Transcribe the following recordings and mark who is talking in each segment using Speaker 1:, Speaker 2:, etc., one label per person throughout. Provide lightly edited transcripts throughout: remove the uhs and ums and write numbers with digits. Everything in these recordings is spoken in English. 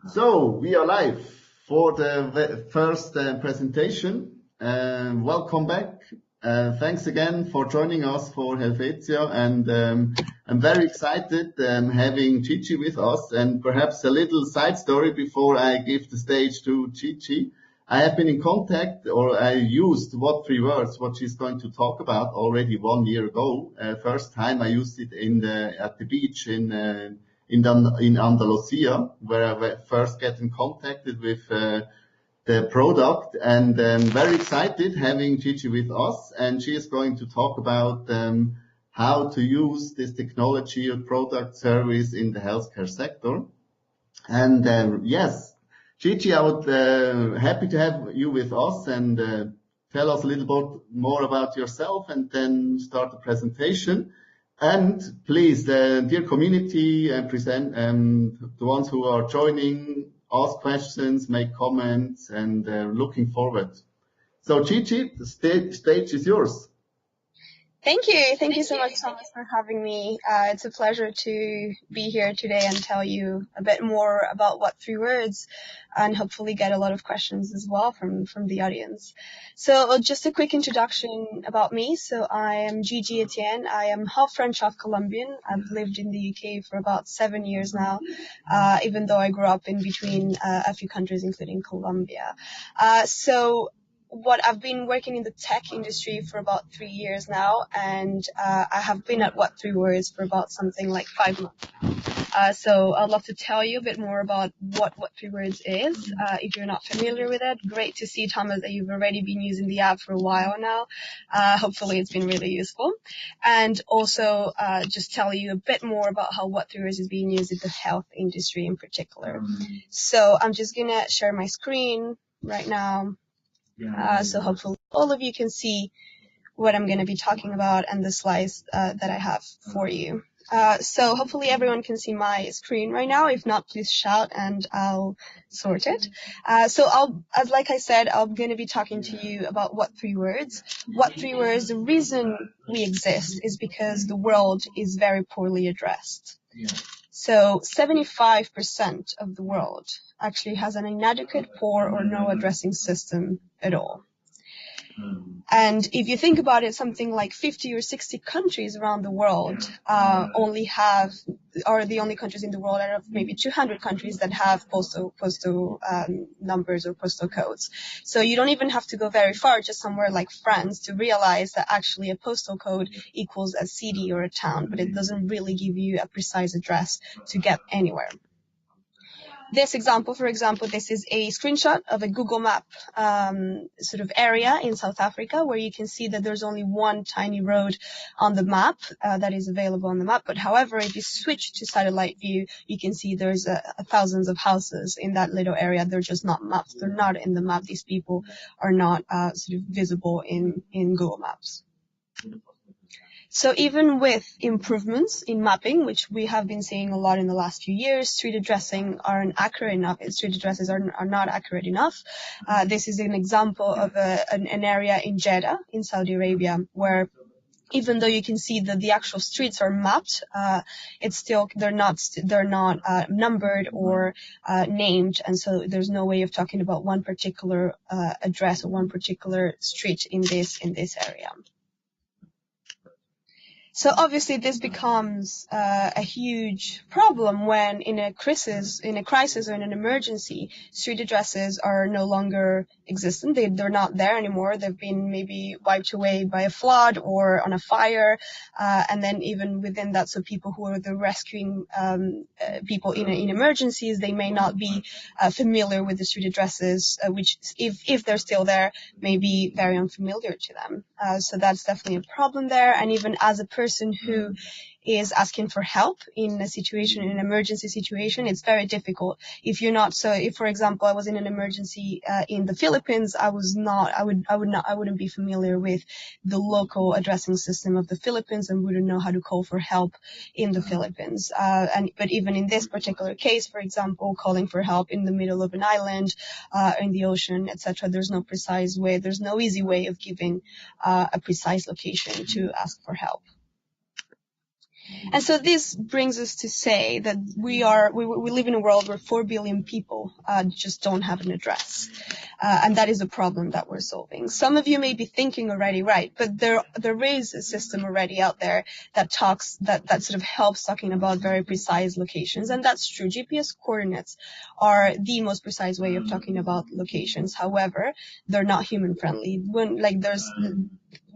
Speaker 1: So we are live for the first presentation. Welcome back. Thanks again for joining us for Helvetia, and I'm very excited having Gigi with us. And perhaps a little side story before I give the stage to Gigi. I have been in contact, or I used what three words, what she's going to talk about already 1 year ago. First time I used it at the beach in Andalusia, where I first get in contact with the product, and very excited having Gigi with us, and she is going to talk about how to use this technology or product service in the healthcare sector. And yes, Gigi, I would happy to have you with us, and tell us a little bit more about yourself, and then start the presentation. And please, dear community, present the ones who are joining, ask questions, make comments, and looking forward. So Gigi, the stage is yours.
Speaker 2: Thank you. Thank you so much, Thomas, for having me. It's a pleasure to be here today and tell you a bit more about what three words, and hopefully get a lot of questions as well from the audience. So just a quick introduction about me. So I am Gigi Etienne. I am half French, half Colombian. I've lived in the UK for about 7 years now, even though I grew up in between a few countries, including Colombia. What I've been working in the tech industry for about 3 years now, and I have been at What Three Words for about something like 5 months. So I'd love to tell you a bit more about what Three Words is. If you're not familiar with it, great to see, Thomas, that you've already been using the app for a while now. Hopefully it's been really useful. And also just tell you a bit more about how What Three Words is being used in the health industry in particular. So I'm just going to share my screen right now. So hopefully all of you can see what I'm going to be talking about and the slides that I have for you. So hopefully everyone can see my screen right now. If not, please shout and I'll sort it. Like I said, I'm going to be talking to you about What Three Words. What Three Words, the reason we exist is because the world is very poorly addressed. So 75% of the world actually has an inadequate, poor, or no addressing system at all. And if you think about it, something like 50 or 60 countries around the world are the only countries in the world out of maybe 200 countries that have postal numbers or postal codes. So you don't even have to go very far, just somewhere like France, to realize that actually a postal code equals a city or a town, but it doesn't really give you a precise address to get anywhere. This example, for example, this is a screenshot of a Google Map sort of area in South Africa, where you can see that there's only one tiny road on the map that is available on the map. But however, if you switch to satellite view, you can see there's thousands of houses in that little area. They're just not mapped. They're not in the map. These people are not sort of visible in Google Maps. So even with improvements in mapping, which we have been seeing a lot in the last few years, street addressing aren't accurate enough. Street addresses are not accurate enough. This is an example of an area in Jeddah in Saudi Arabia, where even though you can see that the actual streets are mapped, they're not numbered or named, and so there's no way of talking about one particular address or one particular street in this area. So obviously this becomes a huge problem when in a crisis or in an emergency, street addresses are no longer existent. They're not there anymore. They've been maybe wiped away by a flood or on a fire. And then even within that, so people who are the rescuing people in emergencies, they may not be familiar with the street addresses, which if they're still there, may be very unfamiliar to them. So that's definitely a problem there. And even as a person who is asking for help in an emergency situation, it's very difficult. If, for example, I was in an emergency in the Philippines, I wouldn't be familiar with the local addressing system of the Philippines and wouldn't know how to call for help in the Philippines. But even in this particular case, for example, calling for help in the middle of an island, in the ocean, etc., there's no precise way, there's no easy way of giving a precise location to ask for help. And so this brings us to say that we live in a world where 4 billion people just don't have an address. And that is a problem that we're solving. Some of you may be thinking already, right, but there is a system already out there that sort of helps talking about very precise locations. And that's true. GPS coordinates are the most precise way of talking about locations. However, they're not human friendly.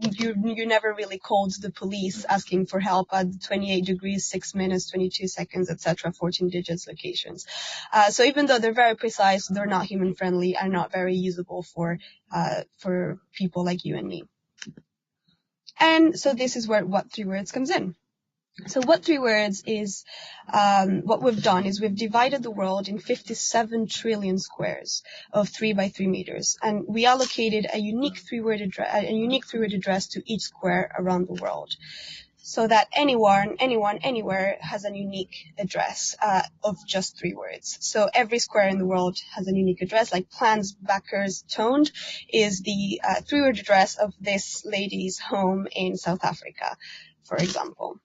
Speaker 2: You never really called the police asking for help at 28 degrees, 6 minutes, 22 seconds, etc., 14 digits locations. So even though they're very precise, they're not human friendly and not very usable for people like you and me. And so this is where What 3 Words comes in. So What 3 Words is, what we've done is we've divided the world in 57 trillion squares of 3 by 3 meters, and we allocated a unique three-word address to each square around the world, so that anyone, anywhere has a unique address of just 3 words. So every square in the world has a unique address, like Plans Backers Toned is the 3-word address of this lady's home in South Africa, for example.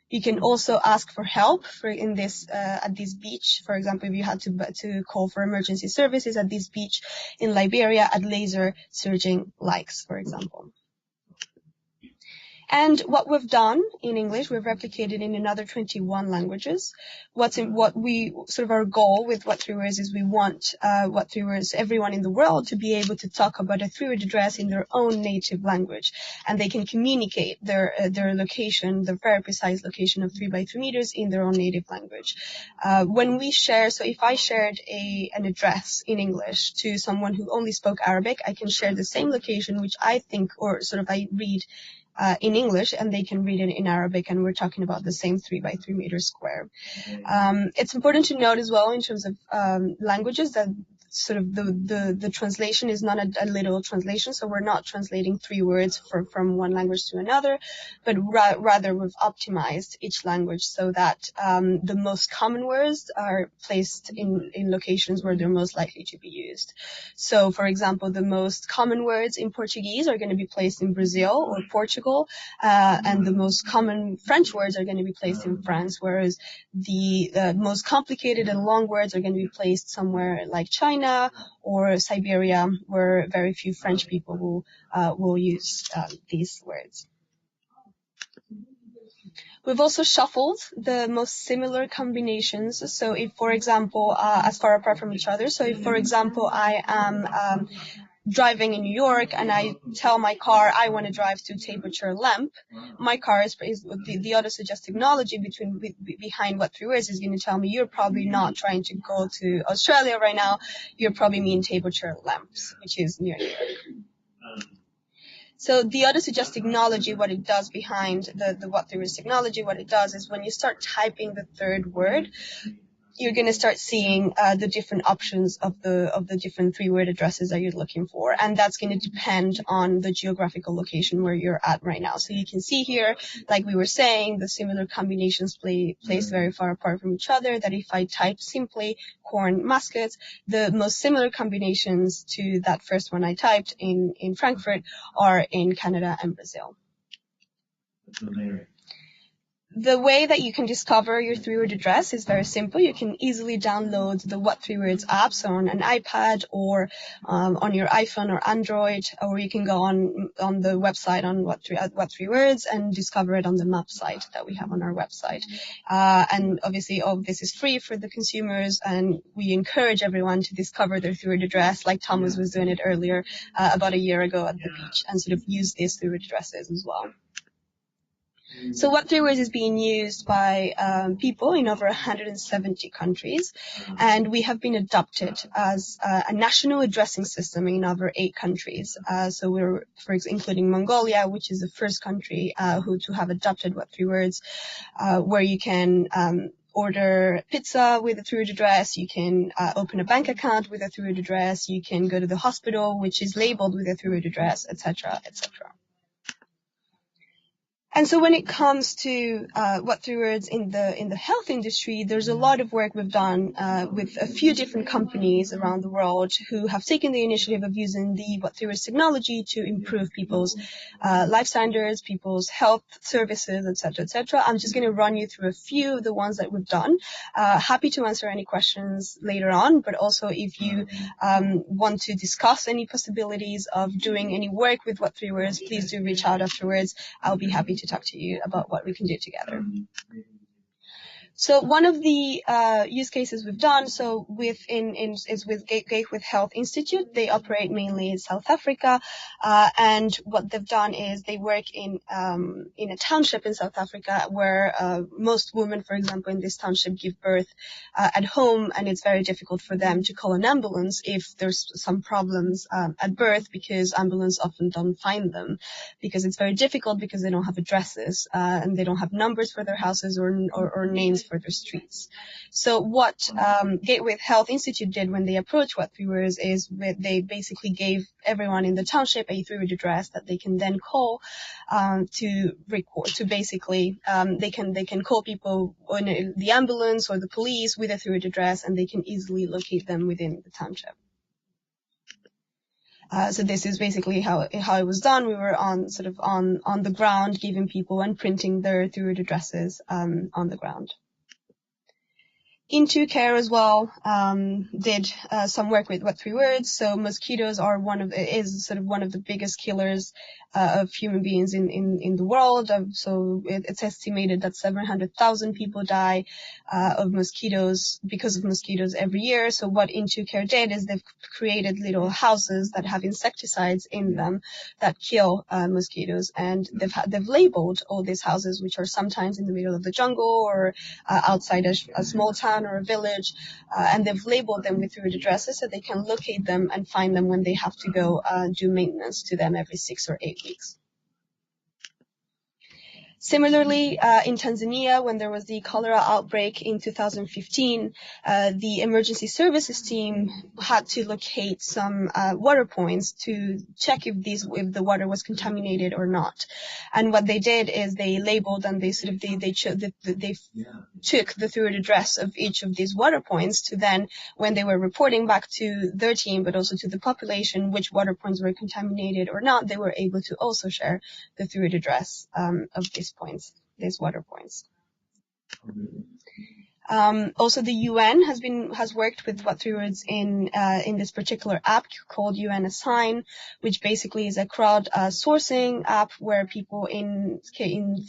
Speaker 2: You can also ask for help at this beach. For example, if you had to call for emergency services at this beach in Liberia at laser surging likes, for example. And what we've done in English, we've replicated in another 21 languages. Our goal with What 3 Words is we want What 3 Words, everyone in the world, to be able to talk about a 3-word address in their own native language, and they can communicate their location, the very precise location of 3 by 3 meters in their own native language. When we share, so if I shared an address in English to someone who only spoke Arabic, I can share the same location, which I think, or sort of I read in English, and they can read it in Arabic, and we're talking about the same 3 by 3 meter square. It's important to note as well in terms of languages that sort of the translation is not a literal translation, so we're not translating 3 words from one language to another, but rather we've optimized each language so that the most common words are placed in locations where they're most likely to be used. So, for example, the most common words in Portuguese are going to be placed in Brazil or Portugal, and the most common French words are going to be placed in France, whereas the most complicated and long words are going to be placed somewhere like China or Siberia, where very few French people will use these words. We've also shuffled the most similar combinations. So if, for example, as far apart from each other, so if, for example, I am driving in New York and I tell my car I want to drive to Temperature Lamp, my car is the auto-suggest technology behind What 3 Words is going to tell me you're probably not trying to go to Australia right now, you're probably mean Temperature Lamps, which is near New York. So the auto-suggest technology, what it does behind the What 3 Words technology, what it does is when you start typing the third word, you're going to start seeing the different options of the different 3-word addresses that you're looking for. And that's going to depend on the geographical location where you're at right now. So you can see here, like we were saying, the similar combinations placed very far apart from each other, that if I type simply corn muskets, the most similar combinations to that first one I typed in Frankfurt are in Canada and Brazil. The way that you can discover your 3-word address is very simple. You can easily download the What 3 Words app, so on an iPad or on your iPhone or Android, or you can go on the website on What 3 Words and discover it on the map site that we have on our website. And obviously all of this is free for the consumers, and we encourage everyone to discover their 3-word address, like Thomas was doing it earlier about a year ago at the beach, and sort of use these 3-word addresses as well. So What 3 Words is being used by people in over 170 countries, and we have been adopted as a national addressing system in over 8 countries. So we're, including Mongolia, which is the first country to have adopted What 3 Words, where you can order pizza with a 3-word address, you can open a bank account with a 3-word address, you can go to the hospital, which is labeled with a 3-word address, etc., etc. And so when it comes to what three words in the health industry, there's a lot of work we've done with a few different companies around the world who have taken the initiative of using the what three words technology to improve people's life standards, people's health services, etc., etc. I'm just going to run you through a few of the ones that we've done. Happy to answer any questions later on, but also if you want to discuss any possibilities of doing any work with what three words, please do reach out afterwards. I'll be happy to talk to you about what we can do together. So one of the use cases we've done, so is with Gateway Health Institute. They operate mainly in South Africa, and what they've done is they work in a township in South Africa where most women, for example, in this township give birth at home, and it's very difficult for them to call an ambulance if there's some problems at birth, because ambulance often don't find them, because it's very difficult because they don't have addresses and they don't have numbers for their houses or names for their streets. So what Gateway Health Institute did when they approached what three words is they basically gave everyone in the township a three-word address that they can then call to record. To basically they can call people on the ambulance or the police with a three-word address, and they can easily locate them within the township. So this is basically how it was done. We were on the ground, giving people and printing their three-word addresses on the ground. Into care as well, did some work with what three words. So mosquitoes are one of the biggest killers of human beings in the world. So it's estimated that 700,000 people die of mosquitoes because of mosquitoes every year. So what Into Care did is they've created little houses that have insecticides in them that kill mosquitoes, and they've labeled all these houses, which are sometimes in the middle of the jungle or outside a small town or a village, and they've labeled them with three-word addresses so they can locate them and find them when they have to go do maintenance to them every 6 or 8 weeks. Similarly, in Tanzania, when there was the cholera outbreak in 2015, the emergency services team had to locate some water points to check if the water was contaminated or not. And what they did is they labeled and they took the three-word address of each of these water points to then, when they were reporting back to their team, but also to the population, which water points were contaminated or not, they were able to also share the three-word address of these water points. Also, the UN has worked with what three words in this particular app called UN Assign, which basically is a crowd sourcing app where people in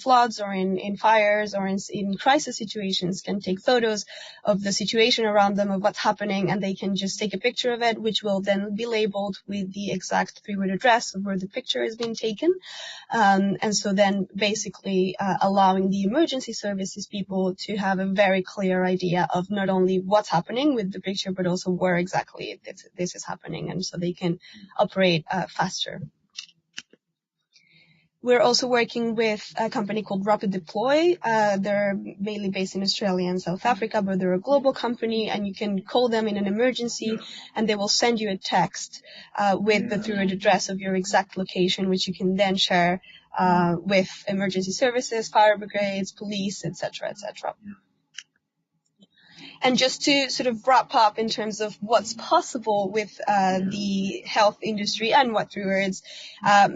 Speaker 2: floods or in fires or in crisis situations can take photos of the situation around them, of what's happening, and they can just take a picture of it, which will then be labeled with the exact three-word address of where the picture is being taken. And so then basically allowing the emergency services people to have a very clear idea of not only what's happening with the picture, but also where exactly this is happening, and so they can operate faster. We're also working with a company called Rapid Deploy. They're mainly based in Australia and South Africa, but they're a global company, and you can call them in an emergency, and they will send you a text with the three-word address of your exact location, which you can then share with emergency services, fire brigades, police, etc., etc. And just to sort of wrap up in terms of what's possible with the health industry and what three words,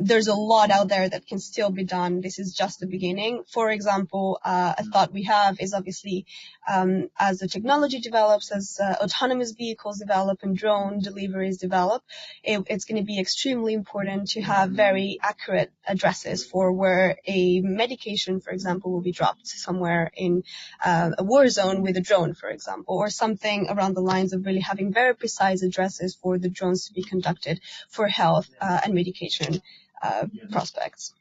Speaker 2: there's a lot out there that can still be done. This is just the beginning. For example, a thought we have is obviously as the technology develops, as autonomous vehicles develop and drone deliveries develop, it's going to be extremely important to have very accurate addresses for where a medication, for example, will be dropped somewhere in a war zone with a drone, for example, or something around the lines of really having very precise addresses for the drones to be conducted for health and medication prospects.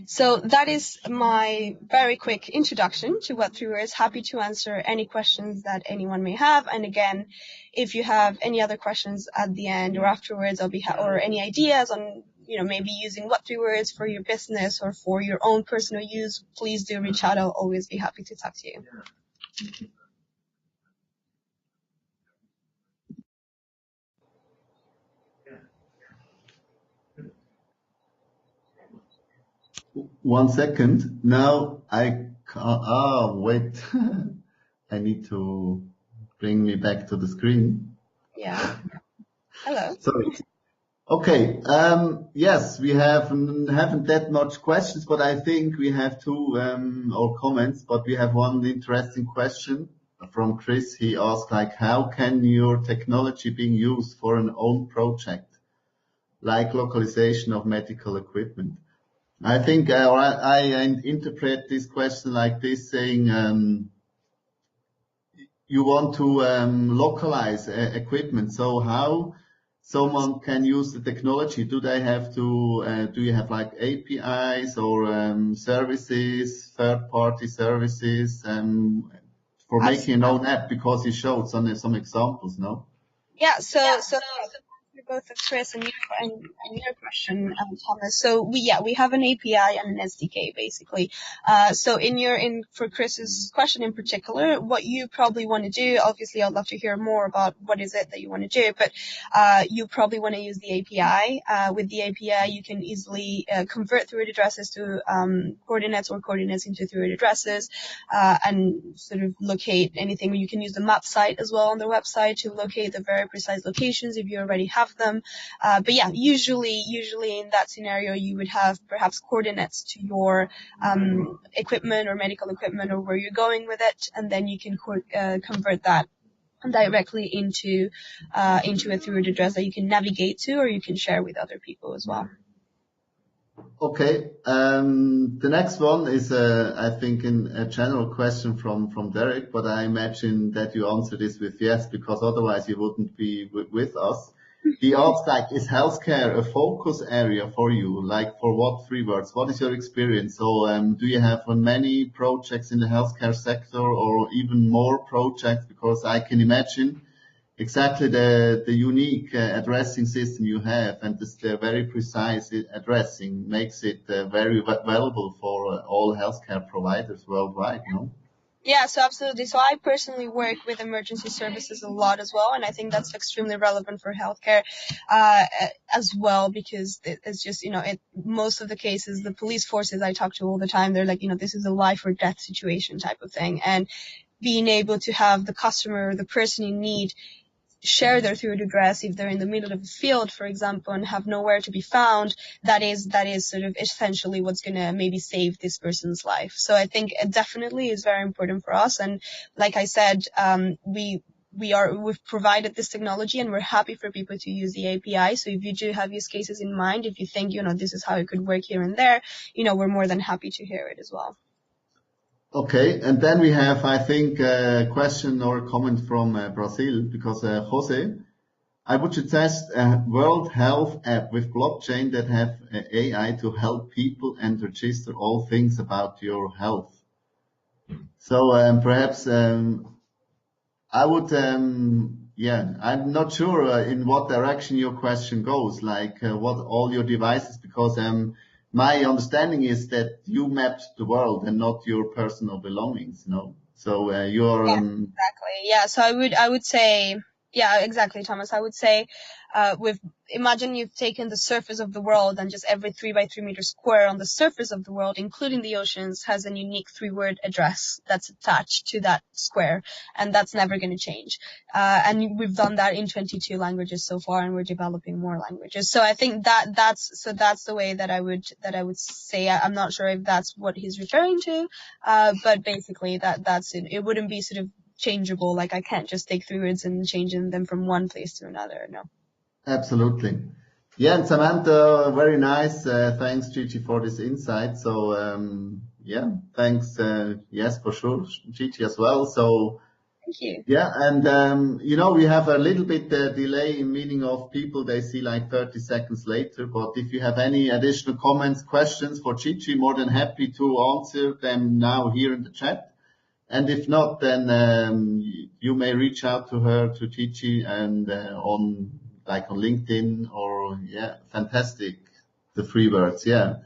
Speaker 2: So that is my very quick introduction to what three words. Happy to answer any questions that anyone may have. And again, if you have any other questions at the end or afterwards, or any ideas on maybe using what three words for your business or for your own personal use, please do reach out. I'll always be happy to talk to you.
Speaker 1: 1 second. Now wait. I need to bring me back to the screen.
Speaker 2: Yeah. Hello.
Speaker 1: Sorry. Okay. Yes, we haven't that much questions, but I think we have two or comments. But we have one interesting question from Chris. He asked, like, how can your technology being used for an own project, like localization of medical equipment? I think I interpret this question like this, saying you want to localize equipment. So how someone can use the technology? Do they have to? Do you have like APIs or services, third-party services, for making an own app? Because you showed some examples, no?
Speaker 2: Yeah, so both of Chris and your question, Thomas. So we have an API and an SDK basically. So for Chris's question in particular, what you probably want to do, obviously I'd love to hear more about what is it that you want to do, but you probably want to use the API. With the API, you can easily convert through addresses to coordinates or coordinates into through addresses, and sort of locate anything. You can use the map site as well on their website to locate the very precise locations if you already have them. But yeah, usually in that scenario, you would have perhaps coordinates to your equipment or medical equipment or where you're going with it, and then you can convert that directly into a through address that you can navigate to or you can share with other people as well.
Speaker 1: Okay. The next one is, I think, a general question from Derek, but I imagine that you answer this with yes, because otherwise you wouldn't be with us. He asked, like, is healthcare a focus area for you? Like, for what 3 words? What is your experience? So, do you have many projects in the healthcare sector or even more projects? Because I can imagine exactly the unique addressing system you have, and the very precise addressing makes it very valuable for all healthcare providers worldwide, no?
Speaker 2: Yeah, so absolutely. So I personally work with emergency services a lot as well, and I think that's extremely relevant for healthcare as well, because it's just, most of the cases, the police forces I talk to all the time, they're like, this is a life or death situation type of thing, and being able to have the customer, the person in need, share their through address if they're in the middle of a field, for example, and have nowhere to be found, that is sort of essentially what's going to maybe save this person's life. So I think it definitely is very important for us. And like I said, we've provided this technology and we're happy for people to use the API. So if you do have use cases in mind, if you think, this is how it could work here and there, we're more than happy to hear it as well.
Speaker 1: Okay, and then we have, I think, a question or a comment from Brazil, because Jose, I would suggest a World Health app with blockchain that have AI to help people and register all things about your health. So perhaps I would, I'm not sure in what direction your question goes, like what all your devices, because my understanding is that you mapped the world and not your personal belongings, no? So you're
Speaker 2: Yeah, exactly. Yeah, so I would say, yeah, exactly, Thomas. I would say, imagine you've taken the surface of the world, and just every 3 by 3 meter square on the surface of the world, including the oceans, has a unique 3-word address that's attached to that square, and that's never going to change. And we've done that in 22 languages so far, and we're developing more languages. So I think that's the way that I would say. I'm not sure if that's what he's referring to, but basically that's it. It wouldn't be sort of changeable. Like I can't just take 3 words and changing them from one place to another. No.
Speaker 1: absolutely. Yeah, and Samantha, very nice. Thanks, Gigi, for this insight. So thanks. Yes, for sure, Gigi as well. So.
Speaker 2: Thank you.
Speaker 1: Yeah, and we have a little bit delay in meaning of people, they see like 30 seconds later. But if you have any additional comments, questions for Gigi, more than happy to answer them now here in the chat. And if not, then you may reach out to her, to Gigi, and on LinkedIn, or fantastic, the 3 words, yeah.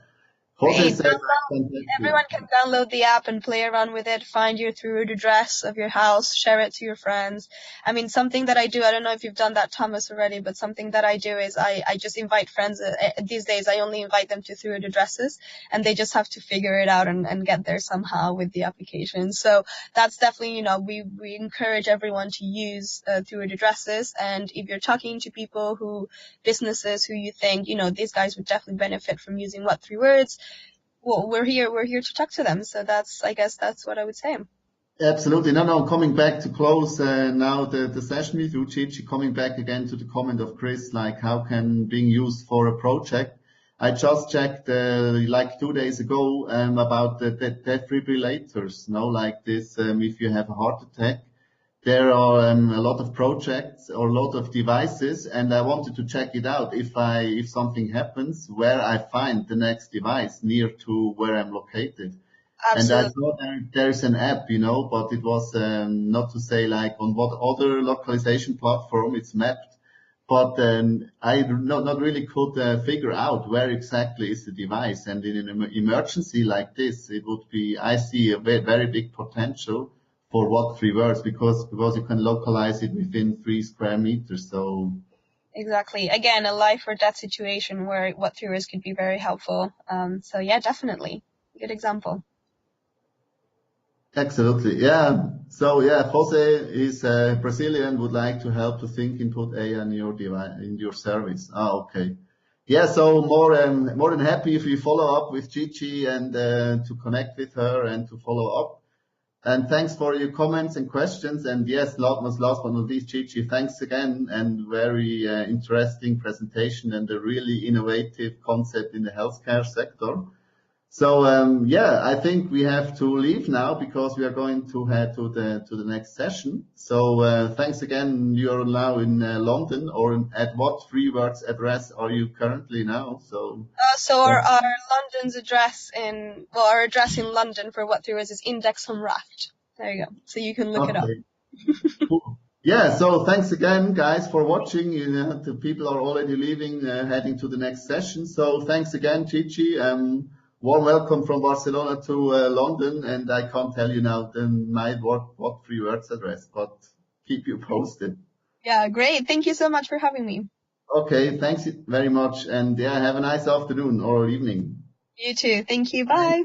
Speaker 1: Jose
Speaker 2: Great.
Speaker 1: said, fantastic.
Speaker 2: Everyone can download the app and play around with it, find your three-word address of your house, share it to your friends. I mean, something that I do, I don't know if you've done that, Thomas, already, but something that I do is I just invite friends. These days, I only invite them to three-word addresses, and they just have to figure it out and get there somehow with the application. So that's definitely, we encourage everyone to use three-word addresses. And if you're talking to people businesses who you think, these guys would definitely benefit from using what three words, well, we're here to talk to them. So I guess that's what I would say.
Speaker 1: Absolutely. No, coming back to close now the session with you, Gigi, coming back again to the comment of Chris, like how can being used for a project. I just checked like 2 days ago about the defibrillators, like this, if you have a heart attack. There are a lot of projects or a lot of devices, and I wanted to check it out. If something happens, where I find the next device near to where I'm located. And I
Speaker 2: Absolutely.
Speaker 1: saw there's an app, but it was not to say like on what other localization platform it's mapped, but I not really could figure out where exactly is the device. And in an emergency like this, it would be, I see a very big potential for what three words because you can localize it within 3 square meters. So
Speaker 2: Exactly. Again, a life or death situation where what three words could be very helpful. So yeah, definitely. Good example.
Speaker 1: absolutely, yeah. So yeah, Jose is Brazilian, would like to help to think input AI in your device in your service. Okay. Yeah, so more than happy if you follow up with Gigi and to connect with her and to follow up. And thanks for your comments and questions. And yes, last but not least, Gigi, thanks again and very interesting presentation and a really innovative concept in the healthcare sector. So yeah, I think we have to leave now because we are going to head to the next session. So thanks again. You're now in London, or at what three words address are you currently now? So
Speaker 2: So our London's address our address in London for what three words is Index on Raft. There you go. So you can look it up.
Speaker 1: okay, cool. Yeah. So thanks again, guys, for watching. The people are already leaving, heading to the next session. So thanks again, Gigi. Warm welcome from Barcelona to London, and I can't tell you now what three words address, but keep you posted.
Speaker 2: Yeah, great. Thank you so much for having me.
Speaker 1: Okay, thanks very much, and yeah, have a nice afternoon or evening.
Speaker 2: You too. Thank you. Bye.